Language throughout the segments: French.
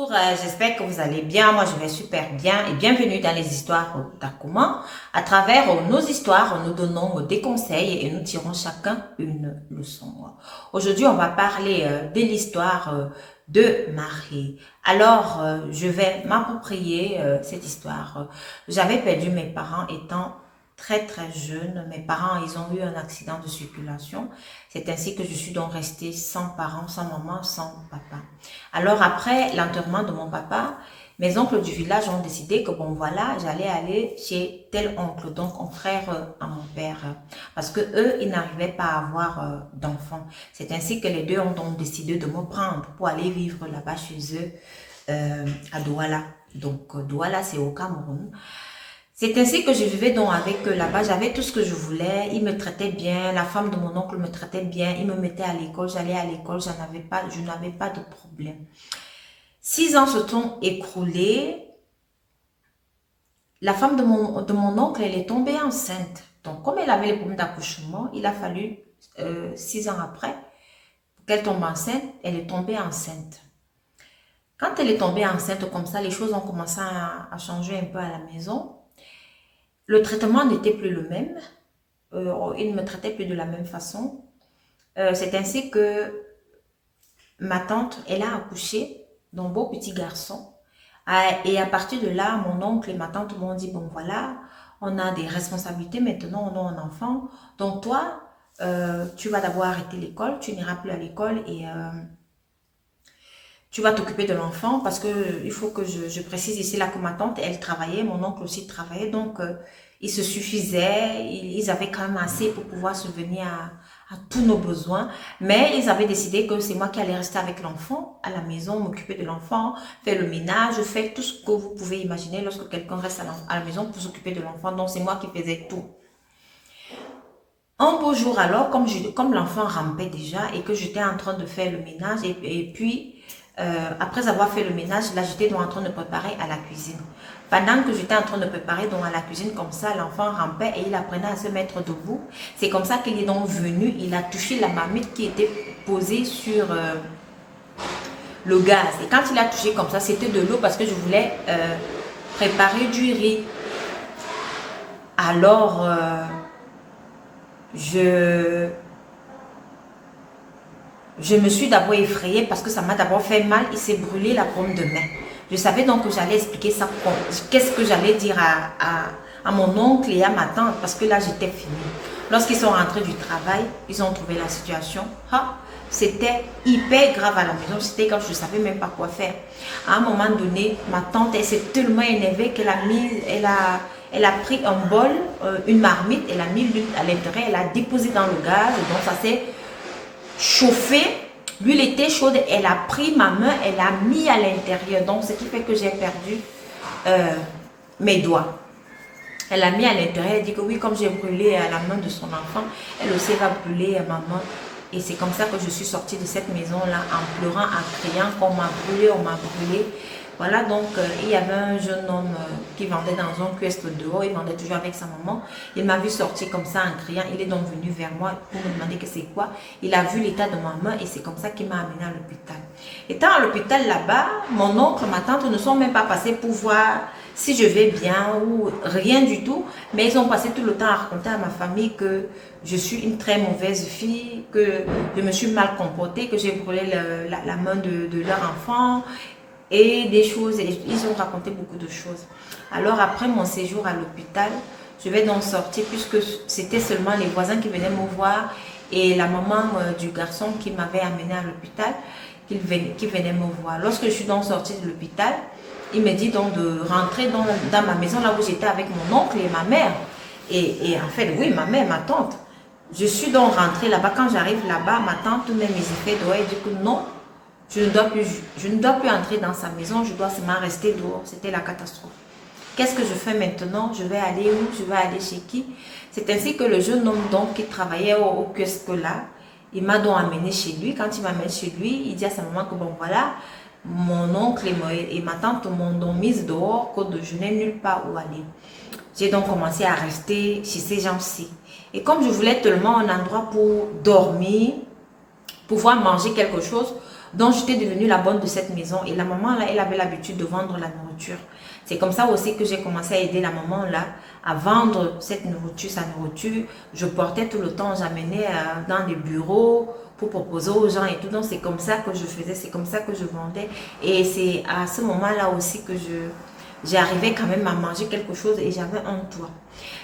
Bonjour, j'espère que vous allez bien. Moi, je vais super bien et bienvenue dans les histoires d'Akuma. À travers nos histoires, nous donnons des conseils et nous tirons chacun une leçon. Aujourd'hui, on va parler de l'histoire de Marie. Alors, je vais m'approprier cette histoire. J'avais perdu mes parents étant très jeune. Mes parents, ils ont eu un accident de circulation. C'est ainsi que je suis donc restée sans parents, sans maman, sans papa. Alors après l'enterrement de mon papa, mes oncles du village ont décidé que bon voilà, j'allais aller chez tel oncle, donc un frère à mon père, parce que eux, ils n'arrivaient pas à avoir d'enfants. C'est ainsi que les deux ont donc décidé de me prendre pour aller vivre là-bas chez eux à Douala. Donc Douala, c'est au Cameroun. C'est ainsi que je vivais donc avec eux là-bas. J'avais tout ce que je voulais. Ils me traitaient bien. La femme de mon oncle me traitait bien. Ils me mettaient à l'école. J'allais à l'école. Je n'avais pas de problème. 6 ans se sont écroulés. La femme de mon oncle, elle est tombée enceinte. Donc, comme elle avait les problèmes d'accouchement, il a fallu 6 ans après qu'elle tombe enceinte. Elle est tombée enceinte. Quand elle est tombée enceinte comme ça, les choses ont commencé à changer un peu à la maison. Le traitement n'était plus le même. Il ne me traitait plus de la même façon. C'est ainsi que ma tante, elle a accouché d'un beau petit garçon. Et à partir de là, mon oncle et ma tante m'ont dit, bon voilà, on a des responsabilités maintenant, on a un enfant. Donc toi, tu vas d'abord arrêter l'école, tu n'iras plus à l'école et tu vas t'occuper de l'enfant parce que il faut que je précise ici là que ma tante, elle travaillait, mon oncle aussi travaillait, donc ils se suffisaient, ils avaient quand même assez pour pouvoir subvenir à tous nos besoins, mais ils avaient décidé que c'est moi qui allais rester avec l'enfant à la maison, m'occuper de l'enfant, faire le ménage, faire tout ce que vous pouvez imaginer lorsque quelqu'un reste à la maison pour s'occuper de l'enfant, donc c'est moi qui faisais tout. Un beau jour alors, comme l'enfant rampait déjà et que j'étais en train de faire le ménage et puis après avoir fait le ménage, là j'étais donc en train de préparer à la cuisine. Pendant que j'étais en train de préparer donc à la cuisine comme ça, l'enfant rampait et il apprenait à se mettre debout. C'est comme ça qu'il est donc venu, il a touché la marmite qui était posée sur le gaz. Et quand il a touché comme ça, c'était de l'eau parce que je voulais préparer du riz. Alors, je me suis d'abord effrayée parce que ça m'a d'abord fait mal. Il s'est brûlé la paume de main. Je savais donc que j'allais expliquer ça. Qu'est-ce que j'allais dire à mon oncle et à ma tante parce que là, j'étais finie. Lorsqu'ils sont rentrés du travail, ils ont trouvé la situation. C'était hyper grave à la maison. C'était comme je ne savais même pas quoi faire. À un moment donné, ma tante, elle s'est tellement énervée qu'elle a mis, elle a pris un bol, une marmite, elle a mis l'huile à l'intérieur, elle a déposé dans le gaz. Donc ça s'est chauffé, l'huile était chaude, elle a pris ma main, elle a mis à l'intérieur, donc ce qui fait que j'ai perdu mes doigts. Elle a mis à l'intérieur, elle dit que oui, comme j'ai brûlé la main de son enfant, elle aussi va brûler ma main. Et c'est comme ça que je suis sortie de cette maison-là en pleurant, en criant qu'on m'a brûlé, on m'a brûlé. Voilà, donc il y avait un jeune homme qui vendait dans un kiosque dehors, il vendait toujours avec sa maman. Il m'a vu sortir comme ça en criant, il est donc venu vers moi pour me demander que c'est quoi. Il a vu l'état de ma main et c'est comme ça qu'il m'a amené à l'hôpital. Étant à l'hôpital là-bas, mon oncle, ma tante ne sont même pas passés pour voir si je vais bien ou rien du tout. Mais ils ont passé tout le temps à raconter à ma famille que je suis une très mauvaise fille, que je me suis mal comportée, que j'ai brûlé la main de leur enfant et des choses, et ils ont raconté beaucoup de choses. Alors après mon séjour à l'hôpital, je vais donc sortir puisque c'était seulement les voisins qui venaient me voir et la maman du garçon qui m'avait amené à l'hôpital qui venait me voir. Lorsque je suis donc sortie de l'hôpital, il me dit donc de rentrer dans ma maison là où j'étais avec mon oncle et ma mère. Et en fait, oui, ma mère, ma tante. Je suis donc rentrée là-bas. Quand j'arrive là-bas, ma tante met mes effets dehors et dit que non, je ne dois plus entrer dans sa maison, je dois seulement rester dehors. C'était la catastrophe. Qu'est-ce que je fais maintenant? Je vais aller où? Je vais aller chez qui? C'est ainsi que le jeune homme donc qui travaillait au kiosque là, il m'a donc amené chez lui. Quand il m'amène chez lui, il dit à sa maman que bon voilà, mon oncle et ma tante m'ont donc mise dehors, que je n'ai nulle part où aller. J'ai donc commencé à rester chez ces gens-ci. Et comme je voulais tellement un endroit pour dormir, pouvoir manger quelque chose, Donc, j'étais devenue la bonne de cette maison. Et la maman, là, elle avait l'habitude de vendre la nourriture. C'est comme ça aussi que j'ai commencé à aider la maman, là, à vendre cette nourriture, sa nourriture. Je portais tout le temps, j'amenais dans des bureaux pour proposer aux gens et tout. Donc, c'est comme ça que je faisais, c'est comme ça que je vendais. Et c'est à ce moment-là aussi que j'arrivais quand même à manger quelque chose et j'avais un toit.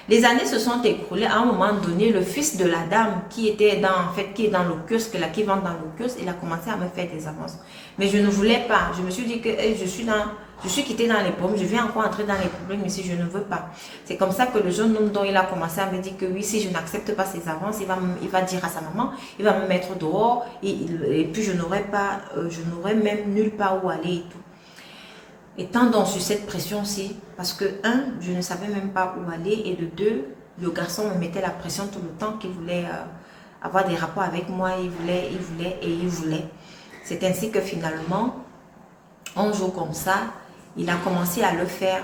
Les années se sont écoulées. À un moment donné, le fils de la dame qui était qui est dans le kiosque, là, qui vend dans le kiosque, il a commencé à me faire des avances. Mais je ne voulais pas. Je me suis dit que je suis quittée dans les pommes, je vais encore entrer dans les problèmes ici, je ne veux pas. C'est comme ça que le jeune homme dont il a commencé à me dire que oui, si je n'accepte pas ses avances, il va dire à sa maman, il va me mettre dehors et puis je n'aurai même nulle part où aller et tout. Étant donc sur cette pression-ci, parce que un, je ne savais même pas où aller, et de deux, le garçon me mettait la pression tout le temps qu'il voulait avoir des rapports avec moi, il voulait. C'est ainsi que finalement, un jour comme ça, il a commencé à le faire.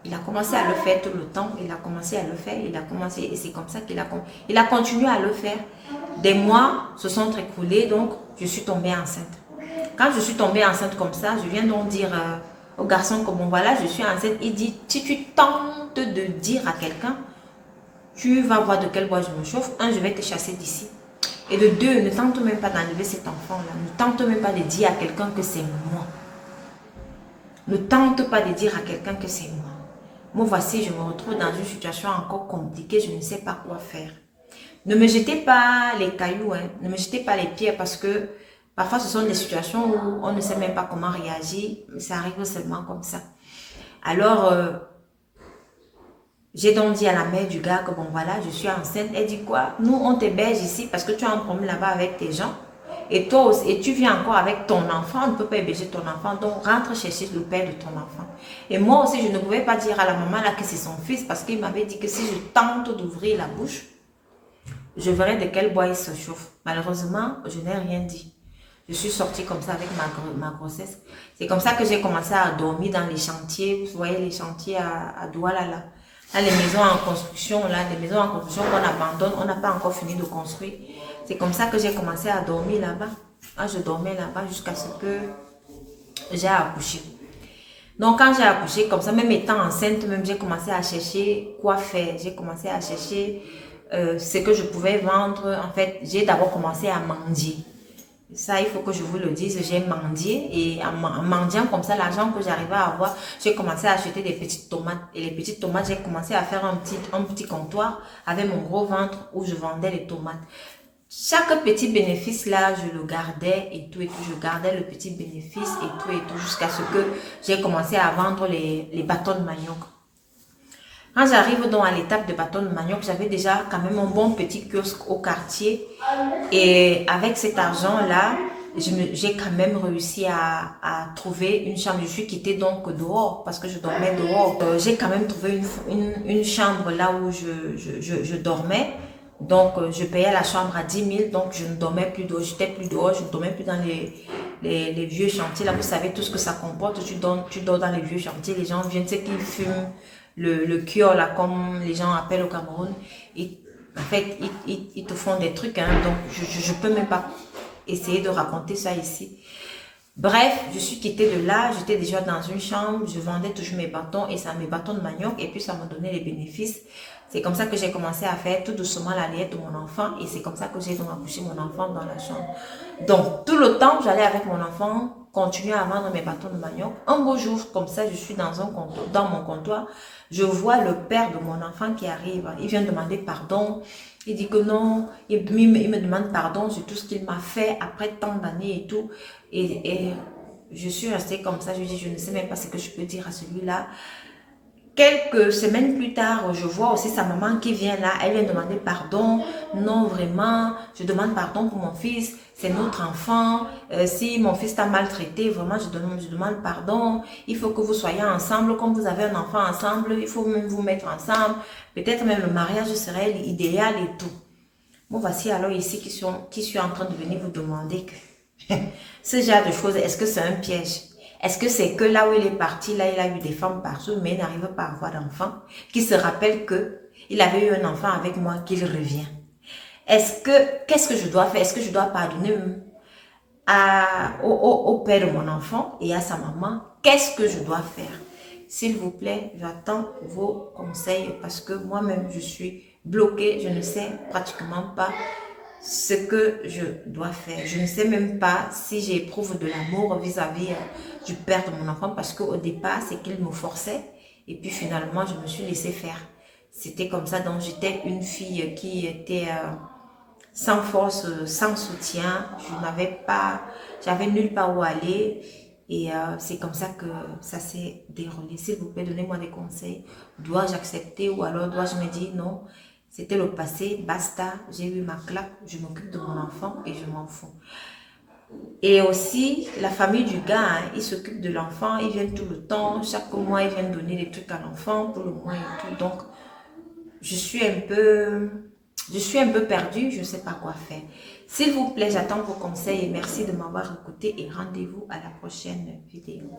Il a commencé à le faire tout le temps, il a commencé à le faire, et c'est comme ça qu'il a continué à le faire. Des mois se sont écoulés, donc je suis tombée enceinte. Quand je suis tombée enceinte comme ça, je viens donc dire au garçon que bon voilà, je suis enceinte. Il dit, si tu tentes de dire à quelqu'un, tu vas voir de quel bois je me chauffe. Un, je vais te chasser d'ici. Et de deux, ne tente même pas d'enlever cet enfant-là. Ne tente même pas de dire à quelqu'un que c'est moi. Ne tente pas de dire à quelqu'un que c'est moi. Moi, voici, je me retrouve dans une situation encore compliquée. Je ne sais pas quoi faire. Ne me jetez pas les cailloux, hein. Ne me jetez pas les pierres parce que parfois, ce sont des situations où on ne sait même pas comment réagir. Mais ça arrive seulement comme ça. Alors, j'ai donc dit à la mère du gars que bon voilà, je suis enceinte. Elle dit quoi? Nous, on t'héberge ici parce que tu as un problème là-bas avec tes gens. Et toi aussi, et tu viens encore avec ton enfant. On ne peut pas héberger ton enfant. Donc, rentre chercher le père de ton enfant. Et moi aussi, je ne pouvais pas dire à la maman là que c'est son fils parce qu'il m'avait dit que si je tente d'ouvrir la bouche, je verrai de quel bois il se chauffe. Malheureusement, je n'ai rien dit. Je suis sortie comme ça avec ma grossesse. C'est comme ça que j'ai commencé à dormir dans les chantiers. Vous voyez les chantiers à Douala là. Là, les maisons en construction, là, les maisons en construction qu'on abandonne, on n'a pas encore fini de construire. C'est comme ça que j'ai commencé à dormir là-bas. Ah, je dormais là-bas jusqu'à ce que j'ai accouché. Donc, quand j'ai accouché, comme ça, même étant enceinte, même j'ai commencé à chercher quoi faire. J'ai commencé à chercher ce que je pouvais vendre. En fait, j'ai d'abord commencé à mendier. Ça, il faut que je vous le dise, j'ai mendié et en mendiant comme ça, l'argent que j'arrivais à avoir, j'ai commencé à acheter des petites tomates. Et les petites tomates, j'ai commencé à faire un petit comptoir avec mon gros ventre où je vendais les tomates. Chaque petit bénéfice là, je le gardais et tout, je gardais le petit bénéfice et tout, jusqu'à ce que j'ai commencé à vendre les bâtons de manioc. Quand j'arrive donc à l'étape de bâton de manioc, j'avais déjà quand même un bon petit kiosque au quartier. Et avec cet argent-là, j'ai quand même réussi à trouver une chambre. Je suis quittée donc dehors parce que je dormais dehors. J'ai quand même trouvé une chambre là où je dormais. Donc, je payais la chambre à 10 000. Donc, je ne dormais plus dehors. J'étais plus dehors. Je ne dormais plus dans les vieux chantiers. Là, vous savez tout ce que ça comporte. Tu dors dans les vieux chantiers. Les gens viennent, c'est qu'ils fument le cure là, comme les gens appellent au Cameroun. Et en fait, ils te font des trucs. Hein, donc, je peux même pas essayer de raconter ça ici. Bref, je suis quittée de là. J'étais déjà dans une chambre. Je vendais toujours mes bâtons et ça, mes bâtons de manioc. Et puis, ça me donnait les bénéfices. C'est comme ça que j'ai commencé à faire tout doucement la liette de mon enfant. Et c'est comme ça que j'ai donc accouché mon enfant dans la chambre. Donc, tout le temps, j'allais avec mon enfant, continuer à vendre mes bâtons de manioc. Un beau jour, comme ça, je suis dans mon comptoir. Je vois le père de mon enfant qui arrive. Il vient demander pardon. Il dit que non. Il me demande pardon sur tout ce qu'il m'a fait après tant d'années et tout. Et je suis restée comme ça. Je dis, je ne sais même pas ce que je peux dire à celui-là. Quelques semaines plus tard, je vois aussi sa maman qui vient là. Elle vient demander pardon. Non, vraiment, je demande pardon pour mon fils. C'est notre enfant. Si mon fils t'a maltraité, vraiment, je demande pardon. Il faut que vous soyez ensemble. Comme vous avez un enfant ensemble, il faut même vous mettre ensemble. Peut-être même le mariage serait idéal et tout. Bon, voici alors ici qui suis en train de venir vous demander que ce genre de choses, est-ce que c'est un piège? Est-ce que c'est que là où il est parti, là il a eu des femmes partout, mais il n'arrive pas à avoir d'enfant, qui se rappelle que il avait eu un enfant avec moi, qu'il revient? Qu'est-ce que je dois faire? Est-ce que je dois pardonner? au père de mon enfant et à sa maman, qu'est-ce que je dois faire? S'il vous plaît, j'attends vos conseils parce que moi-même, je suis bloquée. Je ne sais pratiquement pas ce que je dois faire. Je ne sais même pas si j'éprouve de l'amour vis-à-vis du père de mon enfant parce qu'au départ, c'est qu'il me forçait et puis finalement, je me suis laissée faire. C'était comme ça, donc j'étais une fille qui était sans force, sans soutien. Je n'avais pas, j'avais nulle part où aller. Et c'est comme ça que ça s'est déroulé. S'il vous plaît, donnez-moi des conseils. Dois-je accepter ou alors dois-je me dire non, c'était le passé, basta, j'ai eu ma claque, je m'occupe de mon enfant et je m'en fous. Et aussi, la famille du gars, hein, ils s'occupent de l'enfant, ils viennent tout le temps, chaque mois, ils viennent donner des trucs à l'enfant pour le mois et tout. Donc, je suis un peu, je suis un peu perdue, je ne sais pas quoi faire. S'il vous plaît, j'attends vos conseils et merci de m'avoir écouté et rendez-vous à la prochaine vidéo.